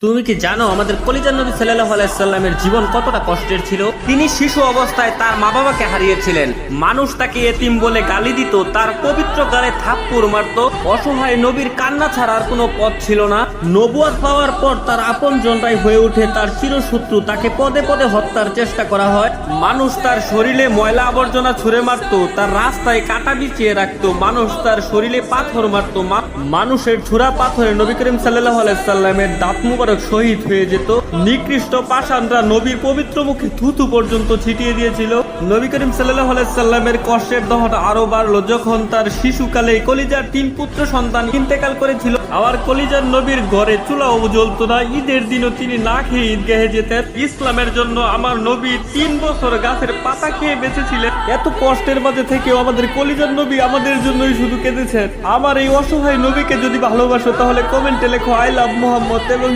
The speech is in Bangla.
তুমি কি জানো আমাদের কলিজার নবী সাল্লাল্লাহু আলাইহি সাল্লামের জীবন কতটা কষ্টের ছিল? তিনি শিশু অবস্থায় তার মা বাবাকে হারিয়েছিলেন। মানুষ তাকে এতিম বলে গালি দিত, তার পবিত্র গালে থাপ্পড় মারত। অসহায় নবীর কান্না ছাড়া আর কোনো পথ ছিল না। নবুয়ত পাওয়ার পর তার আপনজনরাই হয়ে ওঠে তার চিরশত্রু। তাকে পদে পদে হত্যার চেষ্টা করা হয়। মানুষ তার শরীরে ময়লা আবর্জনা ছুঁড়ে মারত, তার রাস্তায় কাঁটা বিছিয়ে রাখতো। মানুষ তার শরীরে পাথর মারত। মানুষের ছুরা পাথরে নবী করিম সাল্লাল্লাহু আলাইহি সাল্লামের দাঁত মুবারক শহীদ হয়ে যেত। নিকৃষ্ট পাষাণরা নবীর পবিত্র মুখে থুতু পর্যন্ত ছিটিয়ে দিয়েছিল। নবী করিম সাল্লাল্লাহু আলাইহি সাল্লামের কষ্টের দহন আরো বাড়লো যখন তার শিশুকালে কলিজার 3 পুত্র সন্তান ইন্তেকাল করেছিল। আবার কলিজার নবীর ঘরে চুলাও জ্বলত না। ঈদের দিনও তিনি না খেয়ে ঈদগাহে যেতেন। ইসলামের জন্য আমার নবী 3 বছর গাছের পাতা খেয়ে বেঁচেছিলেন। এত কষ্টের মাঝে থেকেও আমাদের কলিজার নবী আমাদের জন্যই শুধু কেঁদেছেন। আমার এই অসহায় নবীকে যদি ভালোবাসো তাহলে কমেন্টে লেখো আই লাভ মুহাম্মদ এবং